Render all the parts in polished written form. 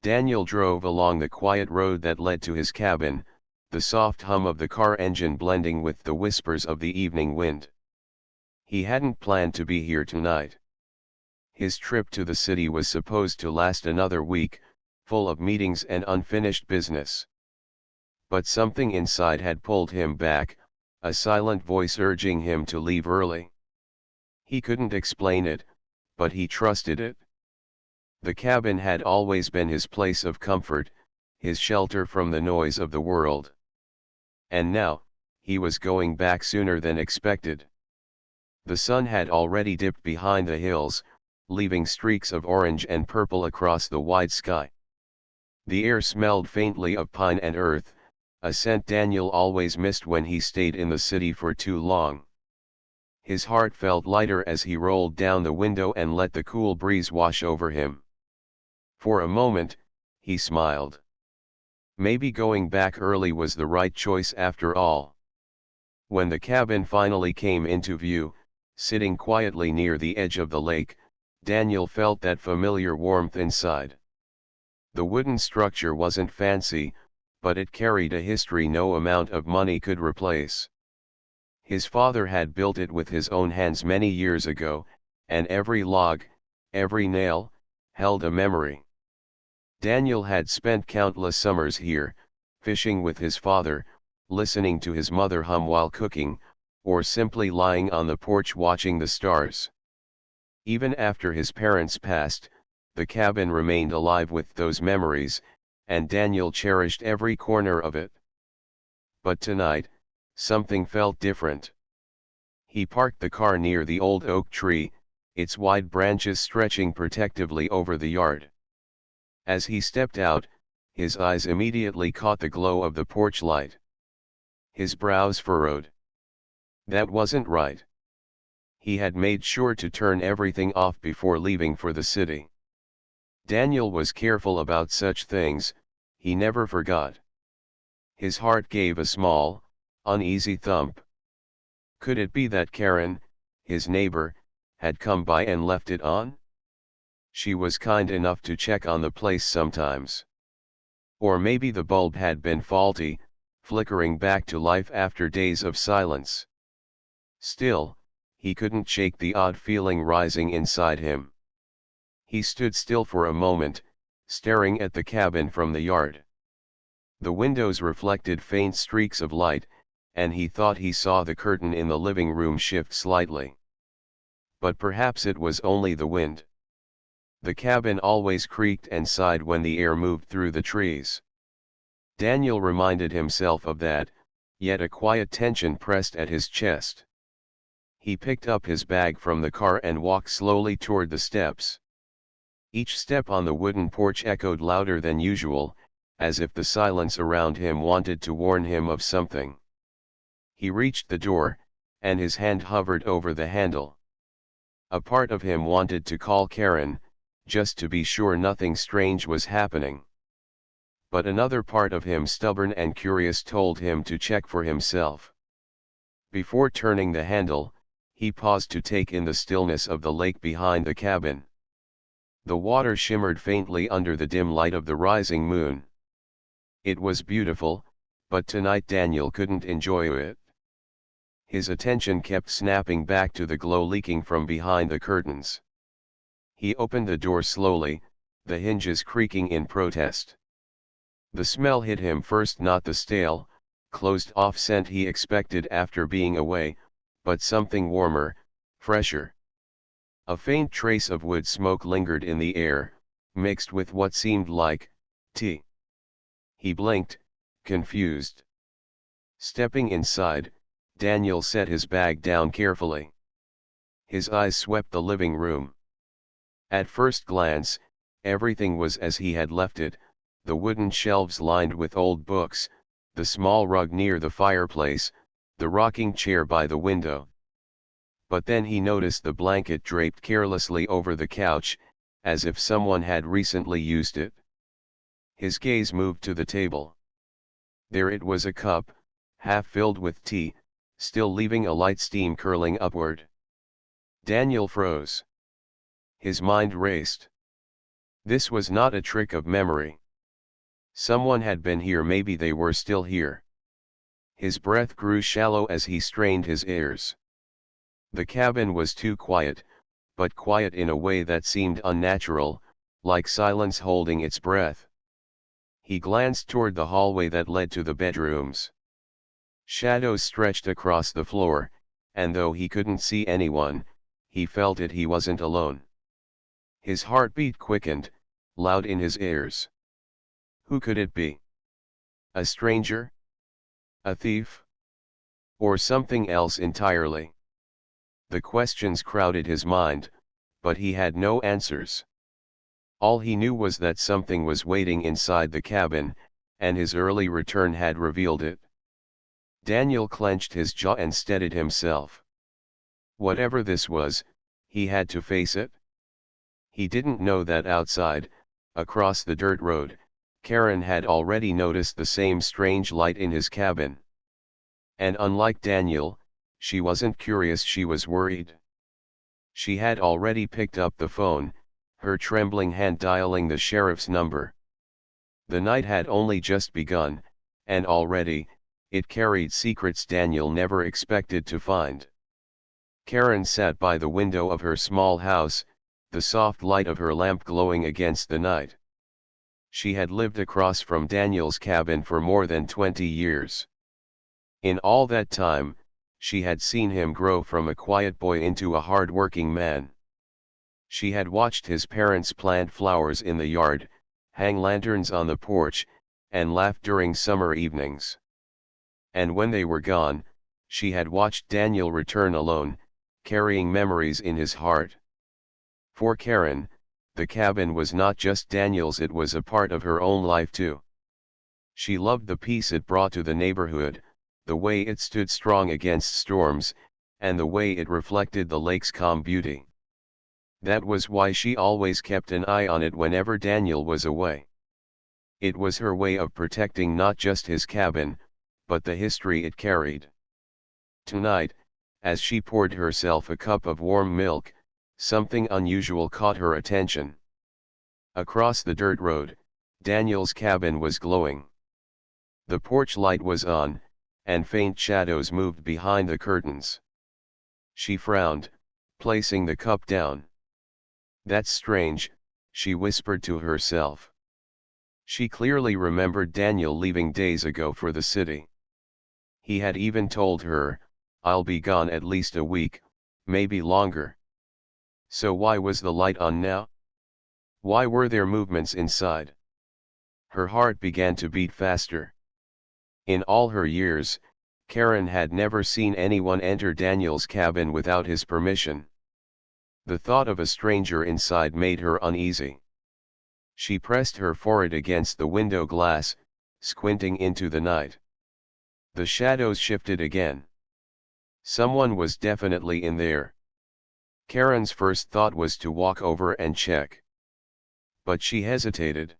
Daniel drove along the quiet road that led to his cabin, the soft hum of the car engine blending with the whispers of the evening wind. He hadn't planned to be here tonight. His trip to the city was supposed to last another week, full of meetings and unfinished business. But something inside had pulled him back, a silent voice urging him to leave early. He couldn't explain it, but he trusted it. The cabin had always been his place of comfort, his shelter from the noise of the world. And now, he was going back sooner than expected. The sun had already dipped behind the hills, leaving streaks of orange and purple across the wide sky. The air smelled faintly of pine and earth, a scent Daniel always missed when he stayed in the city for too long. His heart felt lighter as he rolled down the window and let the cool breeze wash over him. For a moment, he smiled. Maybe going back early was the right choice after all. When the cabin finally came into view, sitting quietly near the edge of the lake, Daniel felt that familiar warmth inside. The wooden structure wasn't fancy, but it carried a history no amount of money could replace. His father had built it with his own hands many years ago, and every log, every nail, held a memory. Daniel had spent countless summers here, fishing with his father, listening to his mother hum while cooking, or simply lying on the porch watching the stars. Even after his parents passed, the cabin remained alive with those memories, and Daniel cherished every corner of it. But tonight, something felt different. He parked the car near the old oak tree, its wide branches stretching protectively over the yard. As he stepped out, his eyes immediately caught the glow of the porch light. His brows furrowed. That wasn't right. He had made sure to turn everything off before leaving for the city. Daniel was careful about such things, he never forgot. His heart gave a small, uneasy thump. Could it be that Karen, his neighbor, had come by and left it on? She was kind enough to check on the place sometimes. Or maybe the bulb had been faulty, flickering back to life after days of silence. Still, he couldn't shake the odd feeling rising inside him. He stood still for a moment, staring at the cabin from the yard. The windows reflected faint streaks of light, and he thought he saw the curtain in the living room shift slightly. But perhaps it was only the wind. The cabin always creaked and sighed when the air moved through the trees. Daniel reminded himself of that, yet a quiet tension pressed at his chest. He picked up his bag from the car and walked slowly toward the steps. Each step on the wooden porch echoed louder than usual, as if the silence around him wanted to warn him of something. He reached the door, and his hand hovered over the handle. A part of him wanted to call Karen, just to be sure nothing strange was happening. But another part of him, stubborn and curious, told him to check for himself. Before turning the handle, he paused to take in the stillness of the lake behind the cabin. The water shimmered faintly under the dim light of the rising moon. It was beautiful, but tonight Daniel couldn't enjoy it. His attention kept snapping back to the glow leaking from behind the curtains. He opened the door slowly, the hinges creaking in protest. The smell hit him first, not the stale, closed-off scent he expected after being away, but something warmer, fresher. A faint trace of wood smoke lingered in the air, mixed with what seemed like tea. He blinked, confused. Stepping inside, Daniel set his bag down carefully. His eyes swept the living room. At first glance, everything was as he had left it, the wooden shelves lined with old books, the small rug near the fireplace, the rocking chair by the window. But then he noticed the blanket draped carelessly over the couch, as if someone had recently used it. His gaze moved to the table. There it was, a cup, half filled with tea, still leaving a light steam curling upward. Daniel froze. His mind raced. This was not a trick of memory. Someone had been here, maybe they were still here. His breath grew shallow as he strained his ears. The cabin was too quiet, but quiet in a way that seemed unnatural, like silence holding its breath. He glanced toward the hallway that led to the bedrooms. Shadows stretched across the floor, and though he couldn't see anyone, he felt it, he wasn't alone. His heartbeat quickened, loud in his ears. Who could it be? A stranger? A thief? Or something else entirely? The questions crowded his mind, but he had no answers. All he knew was that something was waiting inside the cabin, and his early return had revealed it. Daniel clenched his jaw and steadied himself. Whatever this was, he had to face it. He didn't know that outside, across the dirt road, Karen had already noticed the same strange light in his cabin. And unlike Daniel, she wasn't curious, she was worried. She had already picked up the phone, her trembling hand dialing the sheriff's number. The night had only just begun, and already, it carried secrets Daniel never expected to find. Karen sat by the window of her small house, the soft light of her lamp glowing against the night. She had lived across from Daniel's cabin for more than 20 years. In all that time, she had seen him grow from a quiet boy into a hard-working man. She had watched his parents plant flowers in the yard, hang lanterns on the porch, and laugh during summer evenings. And when they were gone, she had watched Daniel return alone, carrying memories in his heart. For Karen, the cabin was not just Daniel's, it was a part of her own life too. She loved the peace it brought to the neighborhood, the way it stood strong against storms, and the way it reflected the lake's calm beauty. That was why she always kept an eye on it whenever Daniel was away. It was her way of protecting not just his cabin, but the history it carried. Tonight, as she poured herself a cup of warm milk, something unusual caught her attention. Across the dirt road, Daniel's cabin was glowing. The porch light was on, and faint shadows moved behind the curtains. She frowned, placing the cup down. That's strange, she whispered to herself. She clearly remembered Daniel leaving days ago for the city. He had even told her, "I'll be gone at least a week, maybe longer." So why was the light on now? Why were there movements inside? Her heart began to beat faster. In all her years, Karen had never seen anyone enter Daniel's cabin without his permission. The thought of a stranger inside made her uneasy. She pressed her forehead against the window glass, squinting into the night. The shadows shifted again. Someone was definitely in there. Karen's first thought was to walk over and check. But she hesitated.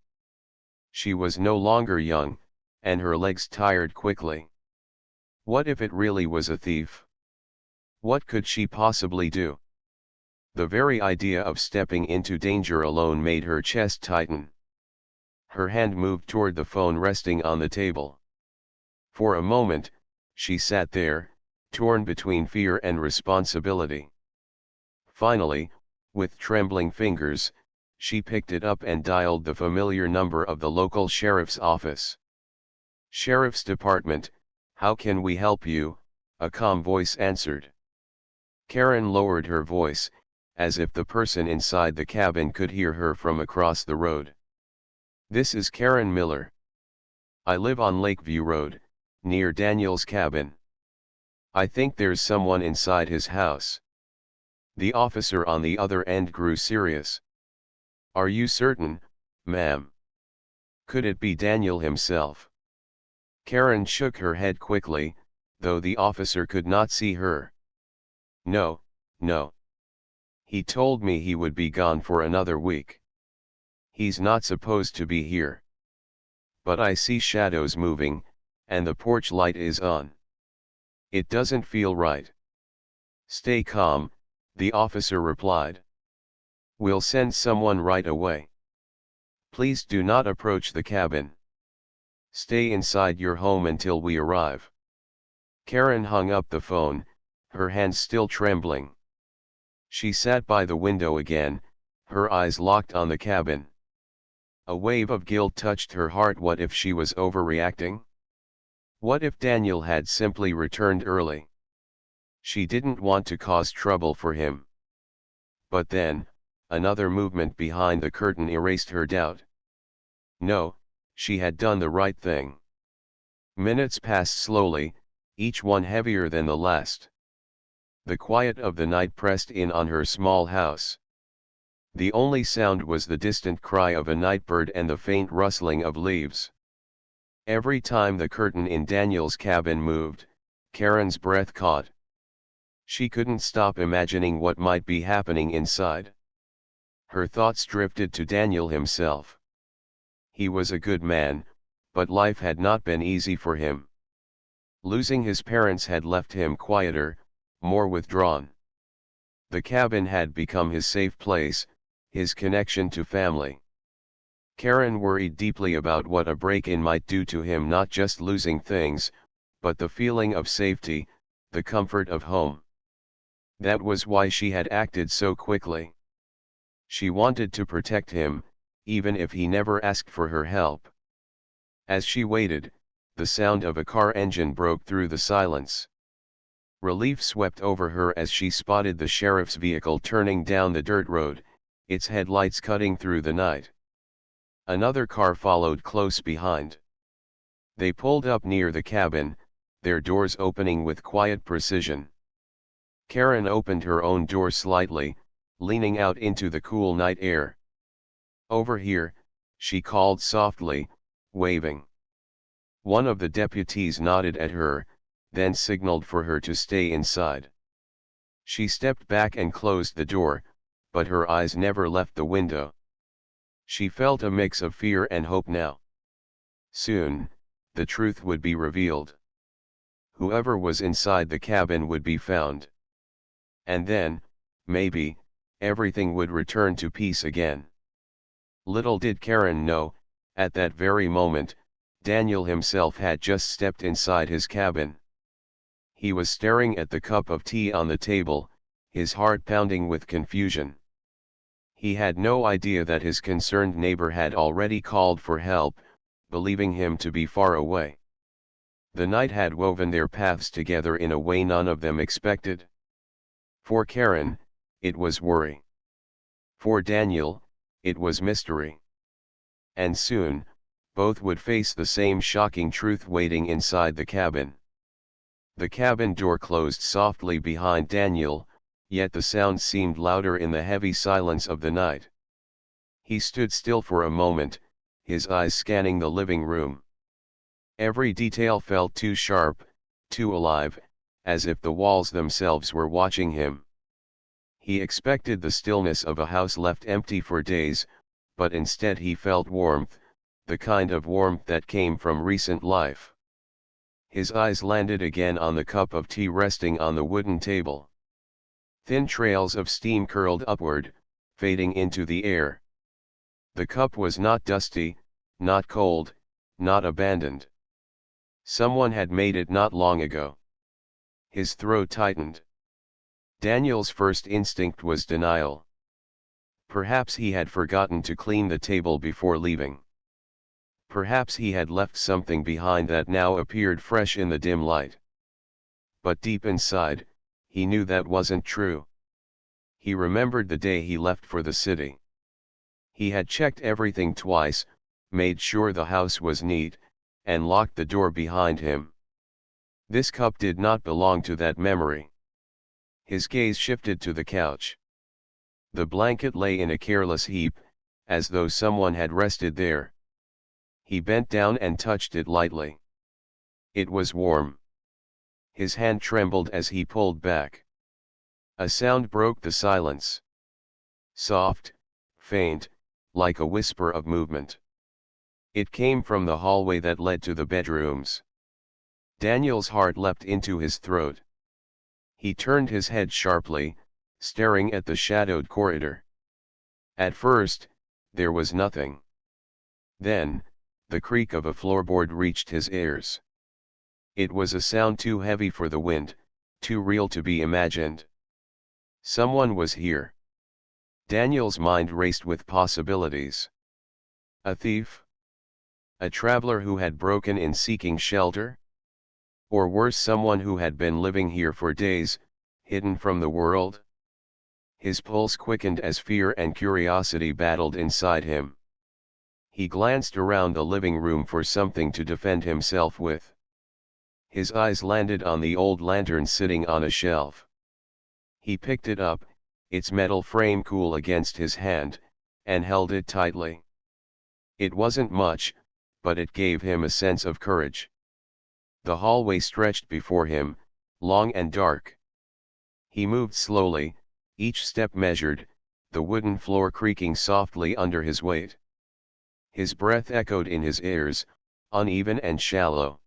She was no longer young, and her legs tired quickly. What if it really was a thief? What could she possibly do? The very idea of stepping into danger alone made her chest tighten. Her hand moved toward the phone resting on the table. For a moment, she sat there, torn between fear and responsibility. Finally, with trembling fingers, she picked it up and dialed the familiar number of the local sheriff's office. "Sheriff's Department, how can we help you?" a calm voice answered. Karen lowered her voice, as if the person inside the cabin could hear her from across the road. "This is Karen Miller. I live on Lakeview Road, near Daniel's cabin. I think there's someone inside his house." The officer on the other end grew serious. "Are you certain, ma'am? Could it be Daniel himself?" Karen shook her head quickly, though the officer could not see her. "No, no. He told me he would be gone for another week. He's not supposed to be here. But I see shadows moving, and the porch light is on. It doesn't feel right." "Stay calm," the officer replied. "We'll send someone right away." Please do not approach the cabin. Stay inside your home until we arrive. Karen hung up the phone, her hands still trembling. She sat by the window again, her eyes locked on the cabin. A wave of guilt touched her heart. What if she was overreacting? What if Daniel had simply returned early? She didn't want to cause trouble for him. But then, another movement behind the curtain erased her doubt. No, she had done the right thing. Minutes passed slowly, each one heavier than the last. The quiet of the night pressed in on her small house. The only sound was the distant cry of a nightbird and the faint rustling of leaves. Every time the curtain in Daniel's cabin moved, Karen's breath caught. She couldn't stop imagining what might be happening inside. Her thoughts drifted to Daniel himself. He was a good man, but life had not been easy for him. Losing his parents had left him quieter, more withdrawn. The cabin had become his safe place, his connection to family. Karen worried deeply about what a break-in might do to him, not just losing things, but the feeling of safety, the comfort of home. That was why she had acted so quickly. She wanted to protect him, even if he never asked for her help. As she waited, the sound of a car engine broke through the silence. Relief swept over her as she spotted the sheriff's vehicle turning down the dirt road, its headlights cutting through the night. Another car followed close behind. They pulled up near the cabin, their doors opening with quiet precision. Karen opened her own door slightly, leaning out into the cool night air. "Over here," she called softly, waving. One of the deputies nodded at her, then signaled for her to stay inside. She stepped back and closed the door, but her eyes never left the window. She felt a mix of fear and hope now. Soon, the truth would be revealed. Whoever was inside the cabin would be found. And then, maybe, everything would return to peace again. Little did Karen know, at that very moment, Daniel himself had just stepped inside his cabin. He was staring at the cup of tea on the table, his heart pounding with confusion. He had no idea that his concerned neighbor had already called for help, believing him to be far away. The night had woven their paths together in a way none of them expected. For Karen, it was worry. For Daniel, it was mystery. And soon, both would face the same shocking truth waiting inside the cabin. The cabin door closed softly behind Daniel, yet the sound seemed louder in the heavy silence of the night. He stood still for a moment, his eyes scanning the living room. Every detail felt too sharp, too alive, as if the walls themselves were watching him. He expected the stillness of a house left empty for days, but instead he felt warmth, the kind of warmth that came from recent life. His eyes landed again on the cup of tea resting on the wooden table. Thin trails of steam curled upward, fading into the air. The cup was not dusty, not cold, not abandoned. Someone had made it not long ago. His throat tightened. Daniel's first instinct was denial. Perhaps he had forgotten to clean the table before leaving. Perhaps he had left something behind that now appeared fresh in the dim light. But deep inside, he knew that wasn't true. He remembered the day he left for the city. He had checked everything twice, made sure the house was neat, and locked the door behind him. This cup did not belong to that memory. His gaze shifted to the couch. The blanket lay in a careless heap, as though someone had rested there. He bent down and touched it lightly. It was warm. His hand trembled as he pulled back. A sound broke the silence. Soft, faint, like a whisper of movement. It came from the hallway that led to the bedrooms. Daniel's heart leapt into his throat. He turned his head sharply, staring at the shadowed corridor. At first, there was nothing. Then, the creak of a floorboard reached his ears. It was a sound too heavy for the wind, too real to be imagined. Someone was here. Daniel's mind raced with possibilities. A thief? A traveler who had broken in seeking shelter? Or worse, someone who had been living here for days, hidden from the world? His pulse quickened as fear and curiosity battled inside him. He glanced around the living room for something to defend himself with. His eyes landed on the old lantern sitting on a shelf. He picked it up, its metal frame cool against his hand, and held it tightly. It wasn't much, but it gave him a sense of courage. The hallway stretched before him, long and dark. He moved slowly, each step measured, the wooden floor creaking softly under his weight. His breath echoed in his ears, uneven and shallow.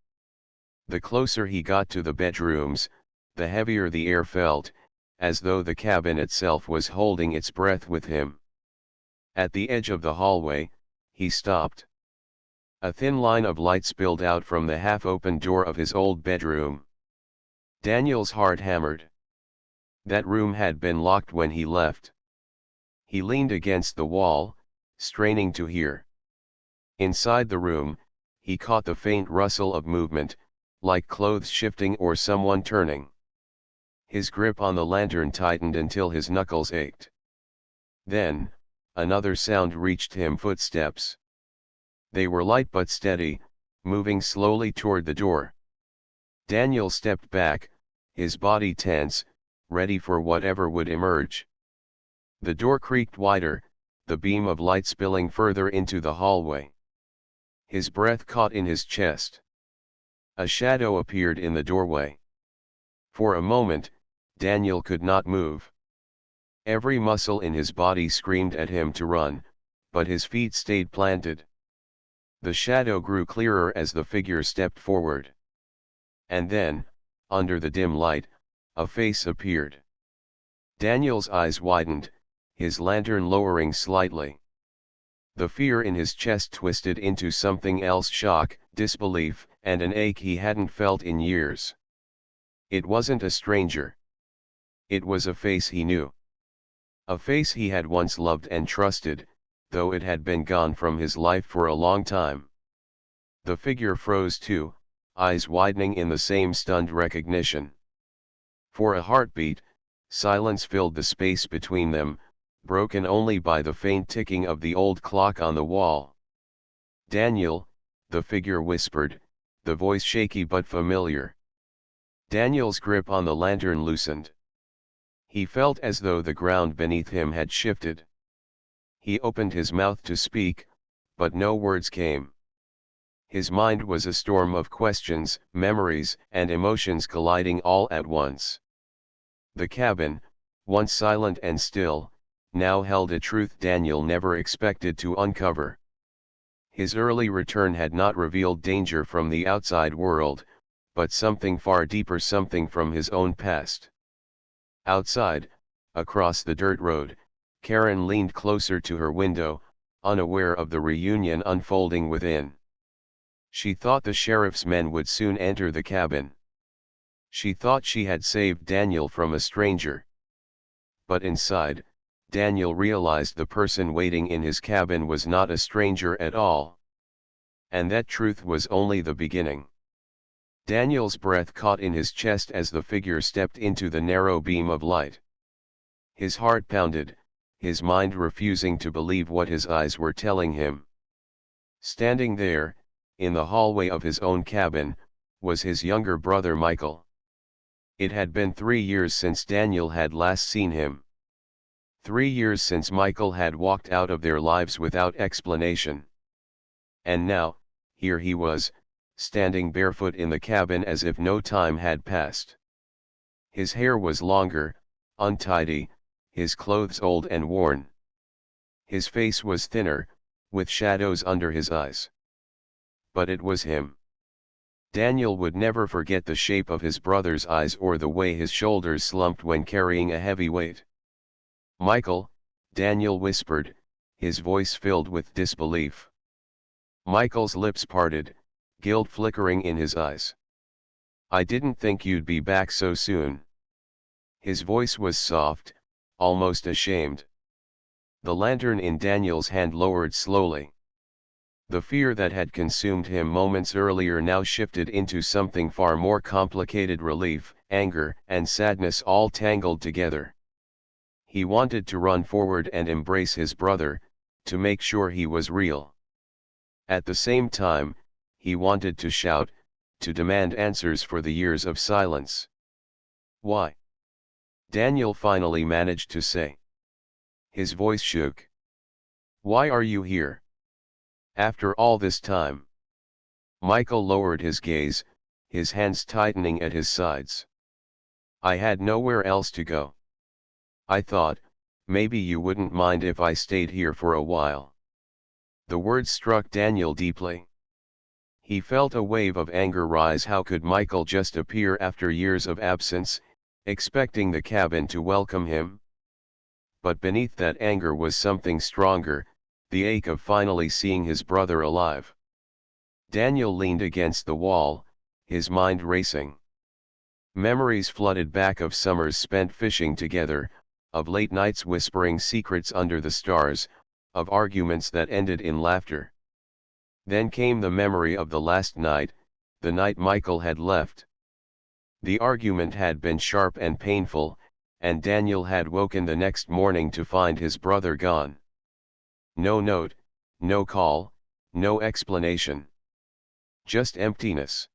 The closer he got to the bedrooms, the heavier the air felt, as though the cabin itself was holding its breath with him. At the edge of the hallway, he stopped. A thin line of light spilled out from the half-open door of his old bedroom. Daniel's heart hammered. That room had been locked when he left. He leaned against the wall, straining to hear. Inside the room, he caught the faint rustle of movement, like clothes shifting or someone turning. His grip on the lantern tightened until his knuckles ached. Then, another sound reached him: footsteps. They were light but steady, moving slowly toward the door. Daniel stepped back, his body tense, ready for whatever would emerge. The door creaked wider, the beam of light spilling further into the hallway. His breath caught in his chest. A shadow appeared in the doorway. For a moment, Daniel could not move. Every muscle in his body screamed at him to run, but his feet stayed planted. The shadow grew clearer as the figure stepped forward. And then, under the dim light, a face appeared. Daniel's eyes widened, his lantern lowering slightly. The fear in his chest twisted into something else: shock, disbelief, and an ache he hadn't felt in years. It wasn't a stranger. It was a face he knew. A face he had once loved and trusted, though it had been gone from his life for a long time. The figure froze too, eyes widening in the same stunned recognition. For a heartbeat, silence filled the space between them, broken only by the faint ticking of the old clock on the wall. "Daniel," the figure whispered, the voice shaky but familiar. Daniel's grip on the lantern loosened. He felt as though the ground beneath him had shifted. He opened his mouth to speak, but no words came. His mind was a storm of questions, memories, and emotions colliding all at once. The cabin, once silent and still, now held a truth Daniel never expected to uncover. His early return had not revealed danger from the outside world, but something far deeper, something from his own past. Outside, across the dirt road, Karen leaned closer to her window, unaware of the reunion unfolding within. She thought the sheriff's men would soon enter the cabin. She thought she had saved Daniel from a stranger. But inside, Daniel realized the person waiting in his cabin was not a stranger at all. And that truth was only the beginning. Daniel's breath caught in his chest as the figure stepped into the narrow beam of light. His heart pounded, his mind refusing to believe what his eyes were telling him. Standing there, in the hallway of his own cabin, was his younger brother Michael. It had been 3 years since Daniel had last seen him. 3 years since Michael had walked out of their lives without explanation. And now, here he was, standing barefoot in the cabin as if no time had passed. His hair was longer, untidy, his clothes old and worn. His face was thinner, with shadows under his eyes. But it was him. Daniel would never forget the shape of his brother's eyes or the way his shoulders slumped when carrying a heavy weight. "Michael," Daniel whispered, his voice filled with disbelief. Michael's lips parted, guilt flickering in his eyes. I didn't think you'd be back so soon. His voice was soft, almost ashamed. The lantern in Daniel's hand lowered slowly. The fear that had consumed him moments earlier now shifted into something far more complicated: relief, anger, and sadness all tangled together. He wanted to run forward and embrace his brother, to make sure he was real. At the same time, he wanted to shout, to demand answers for the years of silence. Why? Daniel finally managed to say. His voice shook. Why are you here? After all this time? Michael lowered his gaze, his hands tightening at his sides. I had nowhere else to go. I thought, maybe you wouldn't mind if I stayed here for a while. The words struck Daniel deeply. He felt a wave of anger rise. How could Michael just appear after years of absence, expecting the cabin to welcome him? But beneath that anger was something stronger, the ache of finally seeing his brother alive. Daniel leaned against the wall, his mind racing. Memories flooded back of summers spent fishing together, of late nights whispering secrets under the stars, of arguments that ended in laughter. Then came the memory of the last night, the night Michael had left. The argument had been sharp and painful, and Daniel had woken the next morning to find his brother gone. No note, no call, no explanation. Just emptiness.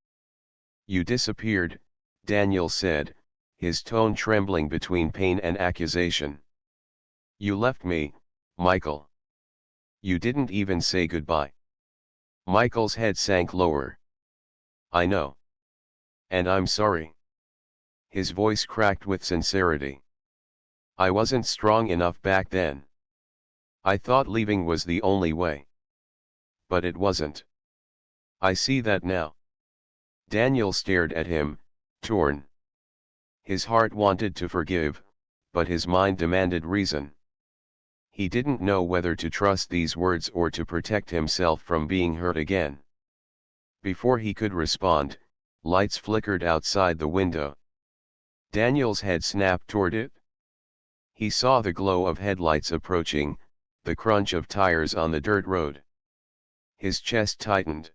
You disappeared, Daniel said, his tone trembling between pain and accusation. You left me, Michael. You didn't even say goodbye. Michael's head sank lower. I know. And I'm sorry. His voice cracked with sincerity. I wasn't strong enough back then. I thought leaving was the only way. But it wasn't. I see that now. Daniel stared at him, torn. His heart wanted to forgive, but his mind demanded reason. He didn't know whether to trust these words or to protect himself from being hurt again. Before he could respond, lights flickered outside the window. Daniel's head snapped toward it. He saw the glow of headlights approaching, the crunch of tires on the dirt road. His chest tightened.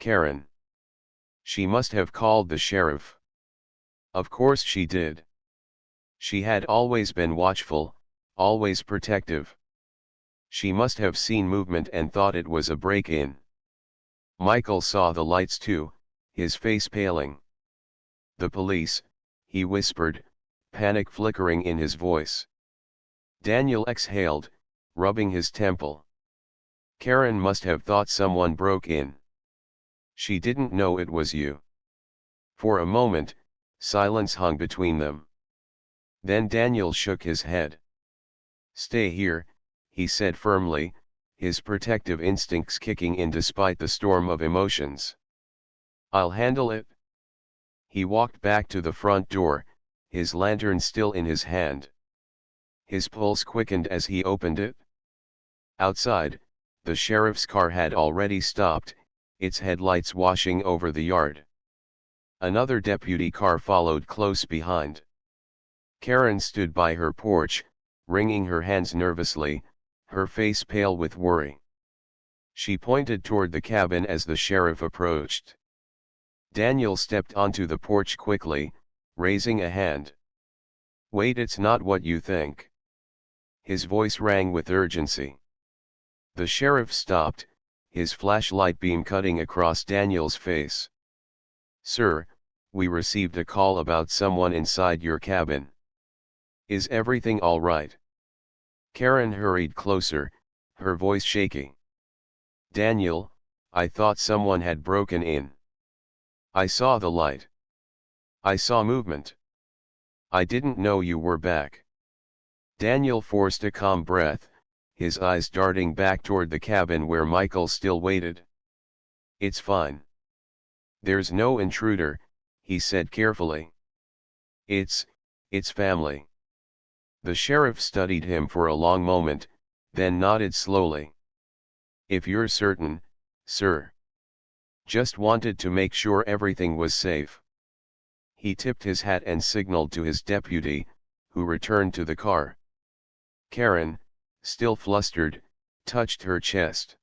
Karen. She must have called the sheriff. Of course she did. She had always been watchful, always protective. She must have seen movement and thought it was a break-in. Michael saw the lights too, his face paling. The police, he whispered, panic flickering in his voice. Daniel exhaled, rubbing his temple. Karen must have thought someone broke in. She didn't know it was you. For a moment, silence hung between them. Then Daniel shook his head. Stay here, he said firmly, his protective instincts kicking in despite the storm of emotions. I'll handle it. He walked back to the front door, his lantern still in his hand. His pulse quickened as he opened it. Outside, the sheriff's car had already stopped, its headlights washing over the yard. Another deputy car followed close behind. Karen stood by her porch, wringing her hands nervously, her face pale with worry. She pointed toward the cabin as the sheriff approached. Daniel stepped onto the porch quickly, raising a hand. Wait, it's not what you think. His voice rang with urgency. The sheriff stopped, his flashlight beam cutting across Daniel's face. Sir, we received a call about someone inside your cabin. Is everything all right? Karen hurried closer, her voice shaking. Daniel, I thought someone had broken in. I saw the light. I saw movement. I didn't know you were back. Daniel forced a calm breath, his eyes darting back toward the cabin where Michael still waited. It's fine. There's no intruder, he said carefully. It's family. The sheriff studied him for a long moment, then nodded slowly. If you're certain, Sir. Just wanted to make sure everything was safe. He tipped his hat and signaled to his deputy, who returned to the car. Karen, still flustered, touched her chest.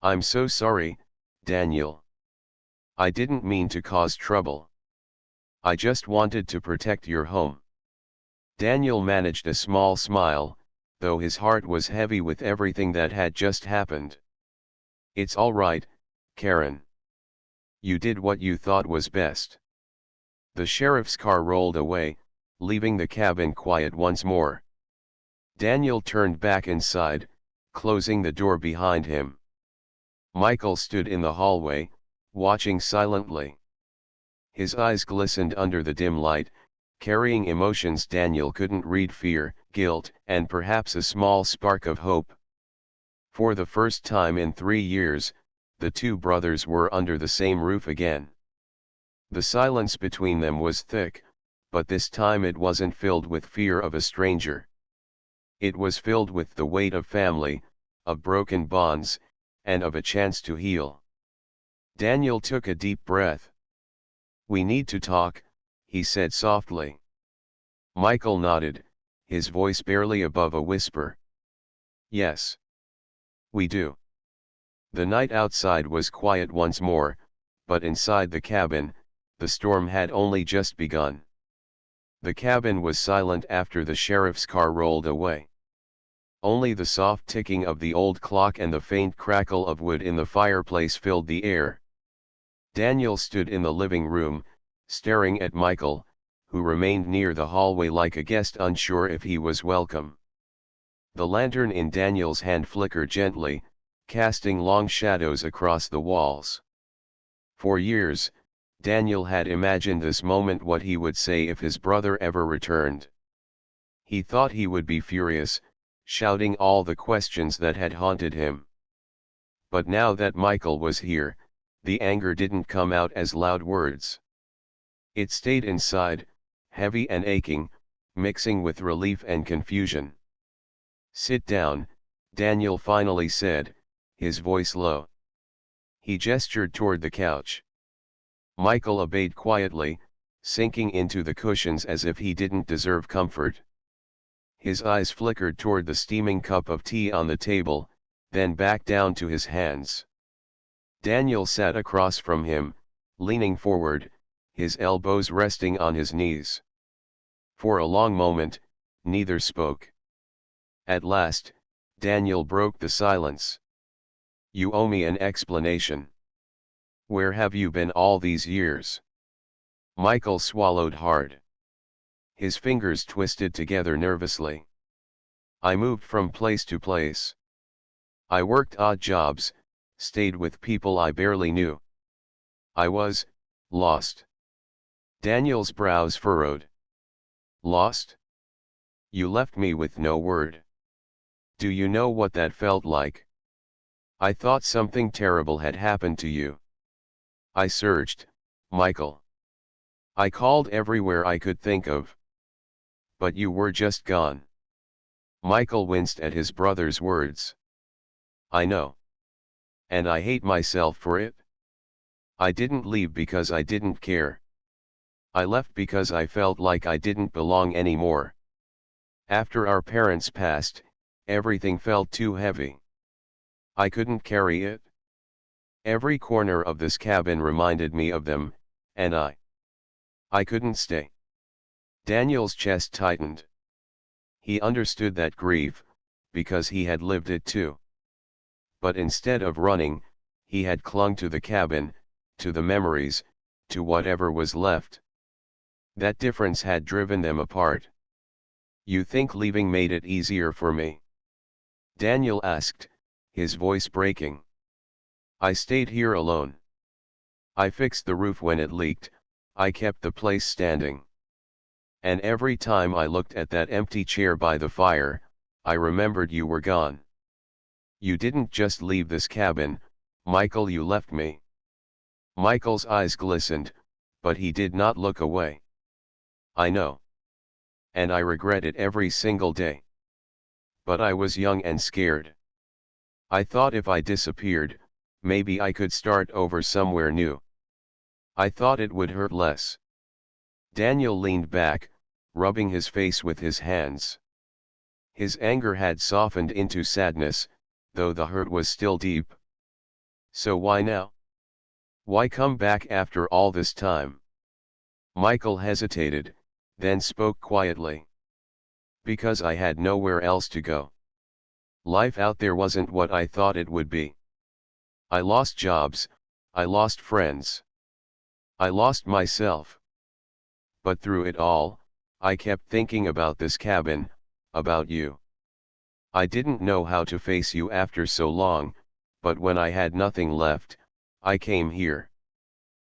I'm so sorry, Daniel. I didn't mean to cause trouble. I just wanted to protect your home. Daniel managed a small smile, though his heart was heavy with everything that had just happened. It's all right, Karen. You did what you thought was best. The sheriff's car rolled away, leaving the cabin quiet once more. Daniel turned back inside, closing the door behind him. Michael stood in the hallway, watching silently. His eyes glistened under the dim light, carrying emotions Daniel couldn't read: fear, guilt, and perhaps a small spark of hope. For the first time in 3 years, the two brothers were under the same roof again. The silence between them was thick, but this time it wasn't filled with fear of a stranger. It was filled with the weight of family, of broken bonds, and of a chance to heal. Daniel took a deep breath. We need to talk, he said softly. Michael nodded, his voice barely above a whisper. Yes. We do. The night outside was quiet once more, but inside the cabin, the storm had only just begun. The cabin was silent after the sheriff's car rolled away. Only the soft ticking of the old clock and the faint crackle of wood in the fireplace filled the air. Daniel stood in the living room, staring at Michael, who remained near the hallway like a guest unsure if he was welcome. The lantern in Daniel's hand flickered gently, casting long shadows across the walls. For years, Daniel had imagined this moment: what he would say if his brother ever returned. He thought he would be furious, shouting all the questions that had haunted him. But now that Michael was here, the anger didn't come out as loud words. It stayed inside, heavy and aching, mixing with relief and confusion. Sit down, Daniel finally said, his voice low. He gestured toward the couch. Michael obeyed quietly, sinking into the cushions as if he didn't deserve comfort. His eyes flickered toward the steaming cup of tea on the table, then back down to his hands. Daniel sat across from him, leaning forward, his elbows resting on his knees. For a long moment, neither spoke. At last, Daniel broke the silence. You owe me an explanation. Where have you been all these years? Michael swallowed hard. His fingers twisted together nervously. I moved from place to place. I worked odd jobs, stayed with people I barely knew. I was lost. Daniel's brows furrowed. Lost? You left me with no word. Do you know what that felt like? I thought something terrible had happened to you. I searched, Michael. I called everywhere I could think of. But you were just gone. Michael winced at his brother's words. I know. And I hate myself for it. I didn't leave because I didn't care. I left because I felt like I didn't belong anymore. After our parents passed, everything felt too heavy. I couldn't carry it. Every corner of this cabin reminded me of them, and I couldn't stay. Daniel's chest tightened. He understood that grief, because he had lived it too. But instead of running, he had clung to the cabin, to the memories, to whatever was left. That difference had driven them apart. You think leaving made it easier for me? Daniel asked, his voice breaking. I stayed here alone. I fixed the roof when it leaked, I kept the place standing. And every time I looked at that empty chair by the fire, I remembered you were gone. You didn't just leave this cabin, Michael, you left me. Michael's eyes glistened, but he did not look away. I know. And I regret it every single day. But I was young and scared. I thought if I disappeared, maybe I could start over somewhere new. I thought it would hurt less. Daniel leaned back, rubbing his face with his hands. His anger had softened into sadness, though the hurt was still deep. So why now? Why come back after all this time? Michael hesitated, then spoke quietly. Because I had nowhere else to go. Life out there wasn't what I thought it would be. I lost jobs, I lost friends. I lost myself. But through it all, I kept thinking about this cabin, about you. I didn't know how to face you after so long, but when I had nothing left, I came here.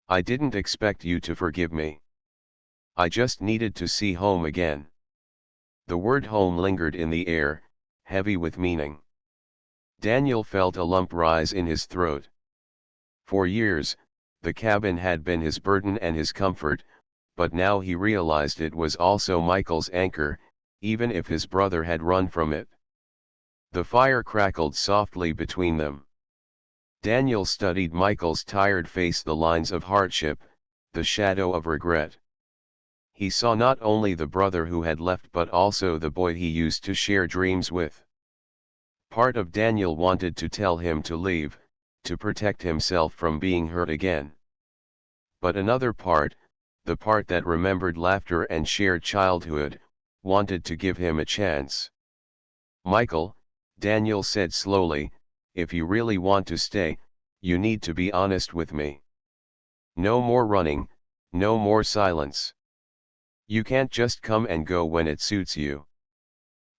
I didn't expect you to forgive me. I just needed to see home again. The word home lingered in the air, heavy with meaning. Daniel felt a lump rise in his throat. For years, the cabin had been his burden and his comfort, but now he realized it was also Michael's anchor, even if his brother had run from it. The fire crackled softly between them. Daniel studied Michael's tired face, the lines of hardship, the shadow of regret. He saw not only the brother who had left but also the boy he used to share dreams with. Part of Daniel wanted to tell him to leave, to protect himself from being hurt again. But another part, the part that remembered laughter and shared childhood, wanted to give him a chance. Michael, Daniel said slowly, if you really want to stay, you need to be honest with me. No more running, no more silence. You can't just come and go when it suits you.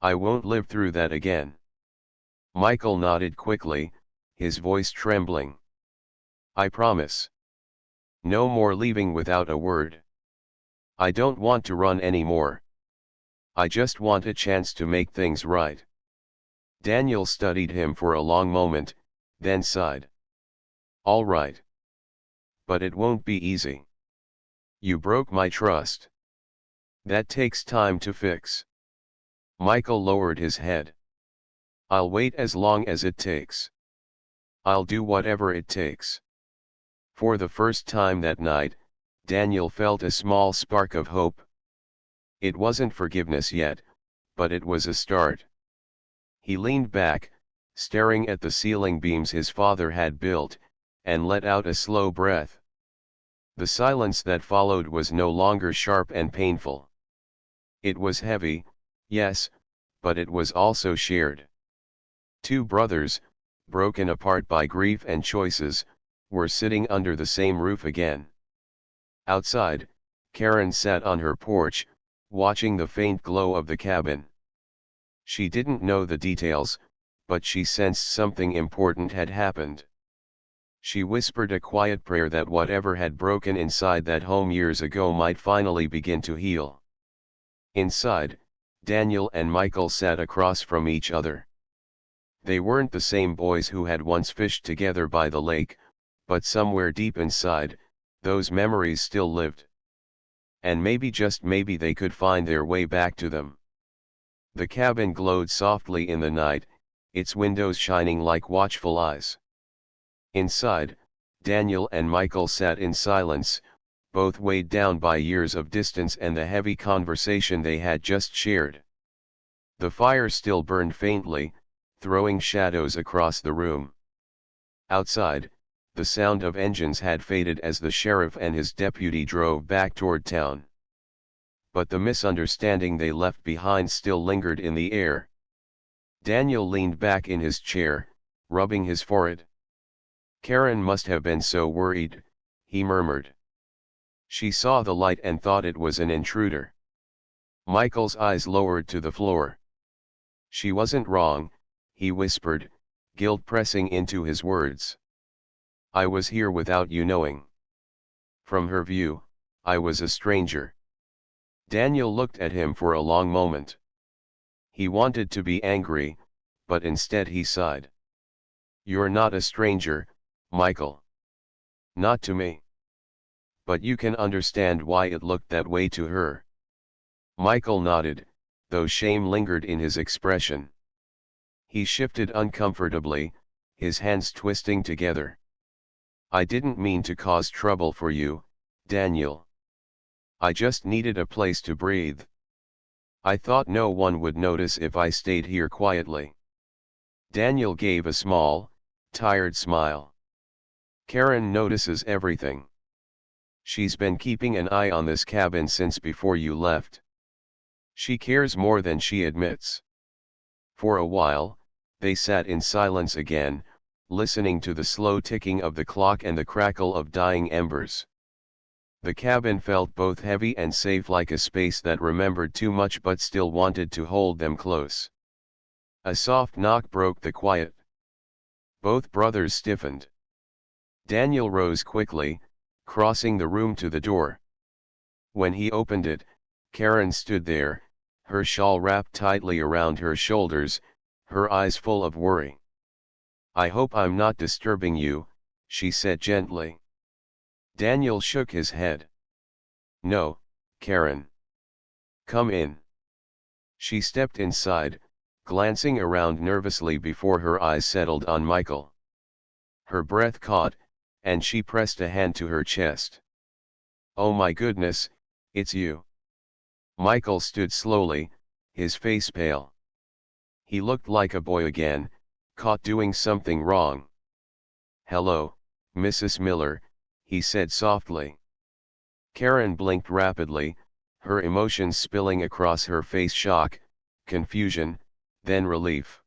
I won't live through that again. Michael nodded quickly, his voice trembling. I promise. No more leaving without a word. I don't want to run anymore. I just want a chance to make things right. Daniel studied him for a long moment, then sighed. All right. But it won't be easy. You broke my trust. That takes time to fix. Michael lowered his head. I'll wait as long as it takes. I'll do whatever it takes. For the first time that night, Daniel felt a small spark of hope. It wasn't forgiveness yet, but it was a start. He leaned back, staring at the ceiling beams his father had built, and let out a slow breath. The silence that followed was no longer sharp and painful. It was heavy, yes, but it was also shared. Two brothers, broken apart by grief and choices, were sitting under the same roof again. Outside, Karen sat on her porch, watching the faint glow of the cabin. She didn't know the details, but she sensed something important had happened. She whispered a quiet prayer that whatever had broken inside that home years ago might finally begin to heal. Inside, Daniel and Michael sat across from each other. They weren't the same boys who had once fished together by the lake, but somewhere deep inside, those memories still lived. And maybe, just maybe, they could find their way back to them. The cabin glowed softly in the night, its windows shining like watchful eyes. Inside, Daniel and Michael sat in silence, both weighed down by years of distance and the heavy conversation they had just shared. The fire still burned faintly, throwing shadows across the room. Outside, the sound of engines had faded as the sheriff and his deputy drove back toward town. But the misunderstanding they left behind still lingered in the air. Daniel leaned back in his chair, rubbing his forehead. Karen must have been so worried, he murmured. She saw the light and thought it was an intruder. Michael's eyes lowered to the floor. She wasn't wrong, he whispered, guilt pressing into his words. I was here without you knowing. From her view, I was a stranger. Daniel looked at him for a long moment. He wanted to be angry, but instead he sighed. You're not a stranger, Michael. Not to me. But you can understand why it looked that way to her. Michael nodded, though shame lingered in his expression. He shifted uncomfortably, his hands twisting together. "I didn't mean to cause trouble for you, Daniel. I just needed a place to breathe. I thought no one would notice if I stayed here quietly." Daniel gave a small, tired smile. "Karen notices everything. She's been keeping an eye on this cabin since before you left. She cares more than she admits." For a while, they sat in silence again, listening to the slow ticking of the clock and the crackle of dying embers. The cabin felt both heavy and safe, like a space that remembered too much but still wanted to hold them close. A soft knock broke the quiet. Both brothers stiffened. Daniel rose quickly, crossing the room to the door. When he opened it, Karen stood there, her shawl wrapped tightly around her shoulders, her eyes full of worry. "I hope I'm not disturbing you," she said gently. Daniel shook his head. "No, Karen. Come in." She stepped inside, glancing around nervously before her eyes settled on Michael. Her breath caught, and she pressed a hand to her chest. "Oh my goodness, it's you." Michael stood slowly, his face pale. He looked like a boy again, caught doing something wrong. "Hello, Mrs. Miller," he said softly. Karen blinked rapidly, her emotions spilling across her face: shock, confusion, then relief.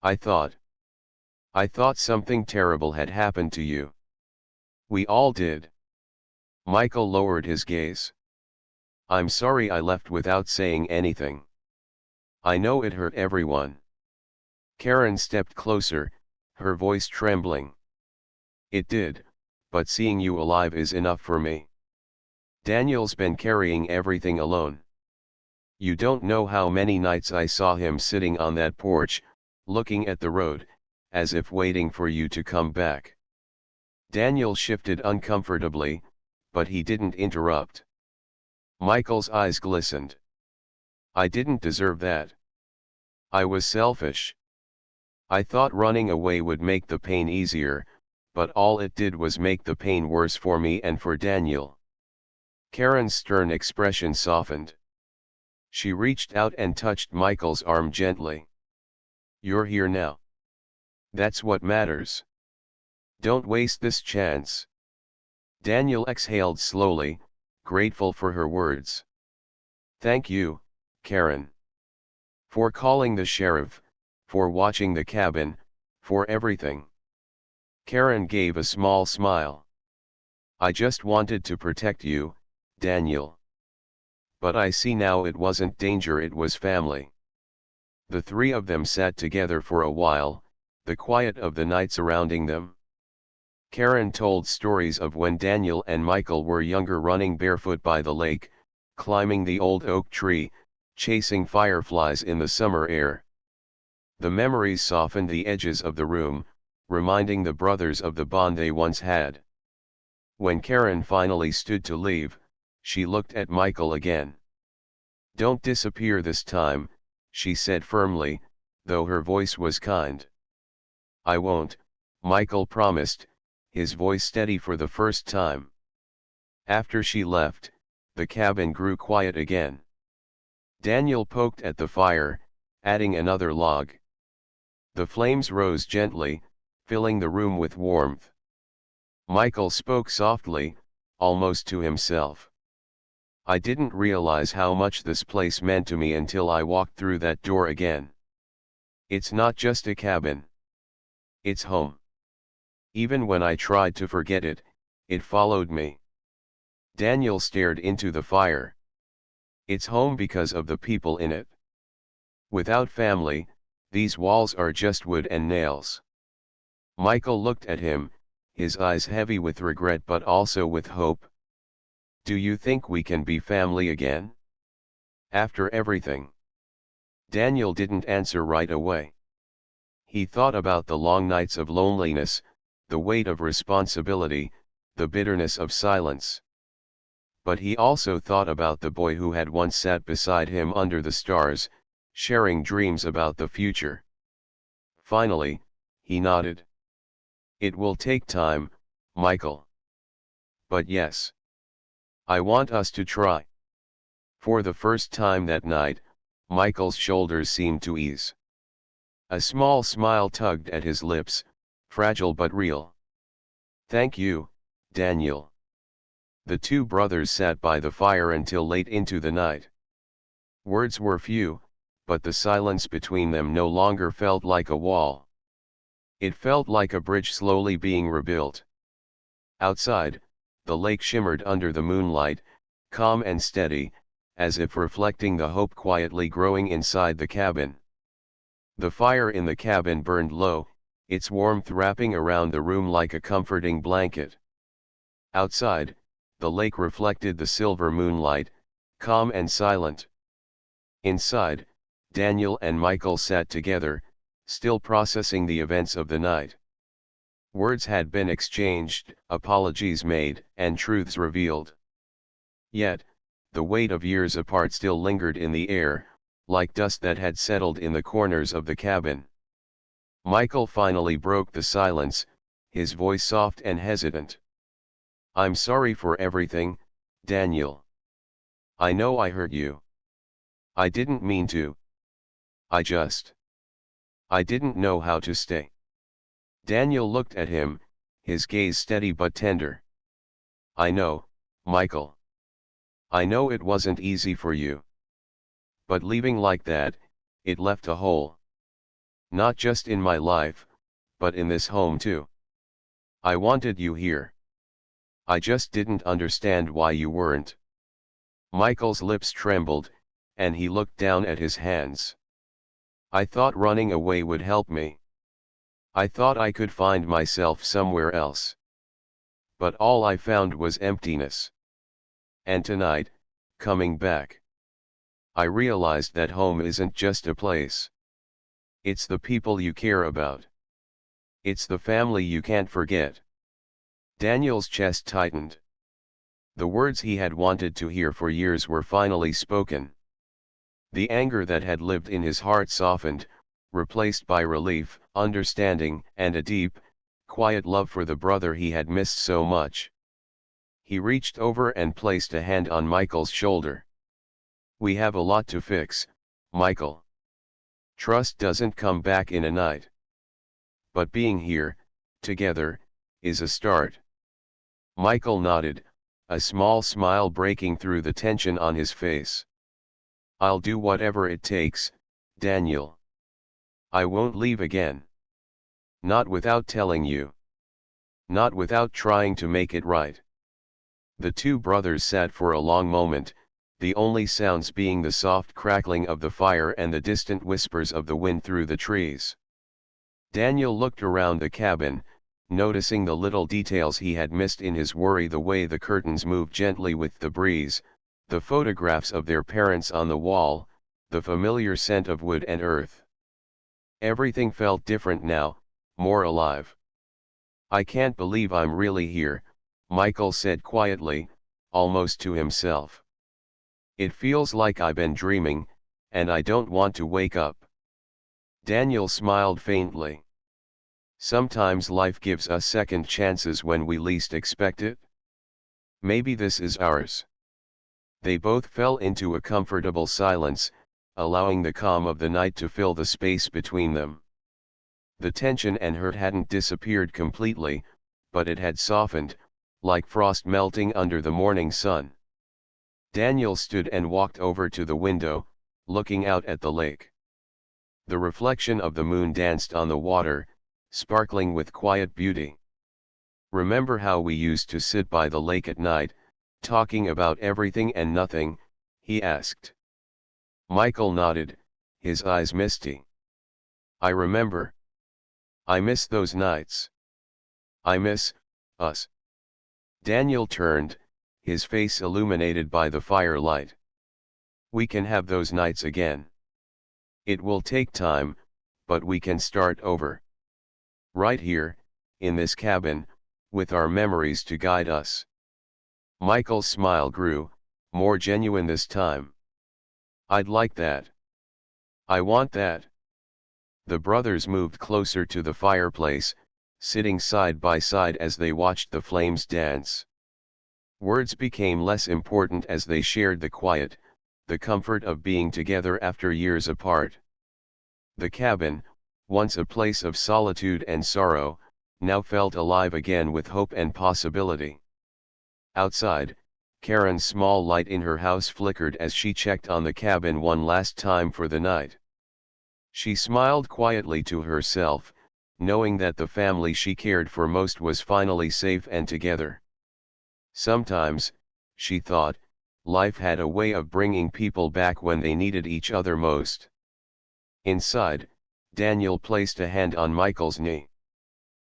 I thought something terrible had happened to you." "We all did." Michael lowered his gaze. "I'm sorry I left without saying anything. I know it hurt everyone." Karen stepped closer, her voice trembling. "It did, but seeing you alive is enough for me. Daniel's been carrying everything alone. You don't know how many nights I saw him sitting on that porch, looking at the road, as if waiting for you to come back." Daniel shifted uncomfortably, but he didn't interrupt. Michael's eyes glistened. "I didn't deserve that. I was selfish. I thought running away would make the pain easier, but all it did was make the pain worse for me and for Daniel." Karen's stern expression softened. She reached out and touched Michael's arm gently. "You're here now. That's what matters. Don't waste this chance." Daniel exhaled slowly, grateful for her words. "Thank you, Karen. For calling the sheriff, for watching the cabin, for everything." Karen gave a small smile. "I just wanted to protect you, Daniel. But I see now it wasn't danger, it was family." The three of them sat together for a while, the quiet of the night surrounding them. Karen told stories of when Daniel and Michael were younger, running barefoot by the lake, climbing the old oak tree, chasing fireflies in the summer air. The memories softened the edges of the room, reminding the brothers of the bond they once had. When Karen finally stood to leave, she looked at Michael again. "Don't disappear this time," she said firmly, though her voice was kind. "I won't," Michael promised, his voice steady for the first time. After she left, the cabin grew quiet again. Daniel poked at the fire, adding another log. The flames rose gently, filling the room with warmth. Michael spoke softly, almost to himself. "I didn't realize how much this place meant to me until I walked through that door again. It's not just a cabin. It's home. Even when I tried to forget it, it followed me." Daniel stared into the fire. "It's home because of the people in it. Without family, these walls are just wood and nails." Michael looked at him, his eyes heavy with regret but also with hope. "Do you think we can be family again? After everything?" Daniel didn't answer right away. He thought about the long nights of loneliness, the weight of responsibility, the bitterness of silence. But he also thought about the boy who had once sat beside him under the stars, sharing dreams about the future. Finally, he nodded. It will take time, Michael. But yes. I want us to try. For the first time that night, Michael's shoulders seemed to ease. A small smile tugged at his lips, fragile but real. Thank you, Daniel. The two brothers sat by the fire until late into the night. Words were few, but the silence between them no longer felt like a wall. It felt like a bridge slowly being rebuilt. Outside, the lake shimmered under the moonlight, calm and steady, as if reflecting the hope quietly growing inside the cabin. The fire in the cabin burned low, its warmth wrapping around the room like a comforting blanket. Outside, the lake reflected the silver moonlight, calm and silent. Inside, Daniel and Michael sat together, still processing the events of the night. Words had been exchanged, apologies made, and truths revealed. Yet, the weight of years apart still lingered in the air, like dust that had settled in the corners of the cabin. Michael finally broke the silence, his voice soft and hesitant. I'm sorry for everything, Daniel. I know I hurt you. I didn't mean to. I didn't know how to stay. Daniel looked at him, his gaze steady but tender. I know, Michael. I know it wasn't easy for you. But leaving like that, it left a hole. Not just in my life, but in this home too. I wanted you here. I just didn't understand why you weren't. Michael's lips trembled, and he looked down at his hands. I thought running away would help me. I thought I could find myself somewhere else. But all I found was emptiness. And tonight, coming back, I realized that home isn't just a place. It's the people you care about. It's the family you can't forget. Daniel's chest tightened. The words he had wanted to hear for years were finally spoken. The anger that had lived in his heart softened, replaced by relief, understanding, and a deep, quiet love for the brother he had missed so much. He reached over and placed a hand on Michael's shoulder. We have a lot to fix, Michael. Trust doesn't come back in a night. But being here, together, is a start. Michael nodded, a small smile breaking through the tension on his face. I'll do whatever it takes, Daniel. I won't leave again. Not without telling you. Not without trying to make it right. The two brothers sat for a long moment, the only sounds being the soft crackling of the fire and the distant whispers of the wind through the trees. Daniel looked around the cabin, noticing the little details he had missed in his worry, the way the curtains moved gently with the breeze, the photographs of their parents on the wall, the familiar scent of wood and earth. Everything felt different now, more alive. I can't believe I'm really here, Michael said quietly, almost to himself. It feels like I've been dreaming, and I don't want to wake up. Daniel smiled faintly. Sometimes life gives us second chances when we least expect it. Maybe this is ours. They both fell into a comfortable silence, allowing the calm of the night to fill the space between them. The tension and hurt hadn't disappeared completely, but it had softened, like frost melting under the morning sun. Daniel stood and walked over to the window, looking out at the lake. The reflection of the moon danced on the water, sparkling with quiet beauty. Remember how we used to sit by the lake at night, talking about everything and nothing? He asked. Michael nodded, his eyes misty. I remember. I miss those nights. I miss us. Daniel turned, his face illuminated by the firelight. We can have those nights again. It will take time, but we can start over. Right here, in this cabin, with our memories to guide us. Michael's smile grew, more genuine this time. I'd like that. I want that. The brothers moved closer to the fireplace, sitting side by side as they watched the flames dance. Words became less important as they shared the quiet, the comfort of being together after years apart. The cabin, once a place of solitude and sorrow, now felt alive again with hope and possibility. Outside, Karen's small light in her house flickered as she checked on the cabin one last time for the night. She smiled quietly to herself, knowing that the family she cared for most was finally safe and together. Sometimes, she thought, life had a way of bringing people back when they needed each other most. Inside, Daniel placed a hand on Michael's knee.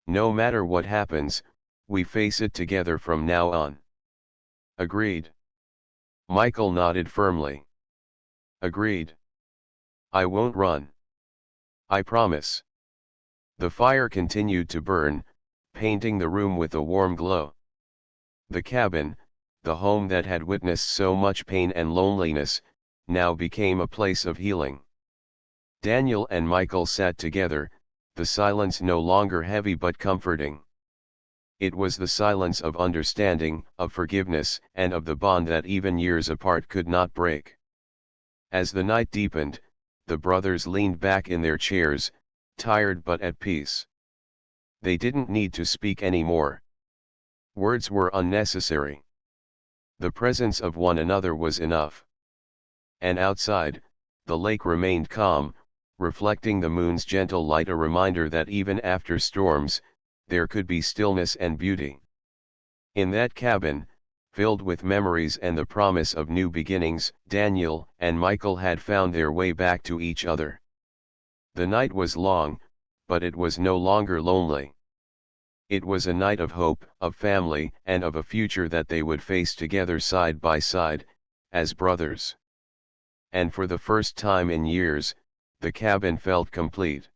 "No matter what happens, we face it together from now on." "Agreed." Michael nodded firmly. "Agreed. I won't run. I promise." The fire continued to burn, painting the room with a warm glow. The cabin, the home that had witnessed so much pain and loneliness, now became a place of healing. Daniel and Michael sat together, the silence no longer heavy but comforting. It was the silence of understanding, of forgiveness, and of the bond that even years apart could not break. As the night deepened, the brothers leaned back in their chairs, tired but at peace. They didn't need to speak anymore. Words were unnecessary. The presence of one another was enough. And outside, the lake remained calm, reflecting the moon's gentle light, a reminder that even after storms, there could be stillness and beauty. In that cabin, filled with memories and the promise of new beginnings, Daniel and Michael had found their way back to each other. The night was long, but it was no longer lonely. It was a night of hope, of family, and of a future that they would face together side by side, as brothers. And for the first time in years, the cabin felt complete.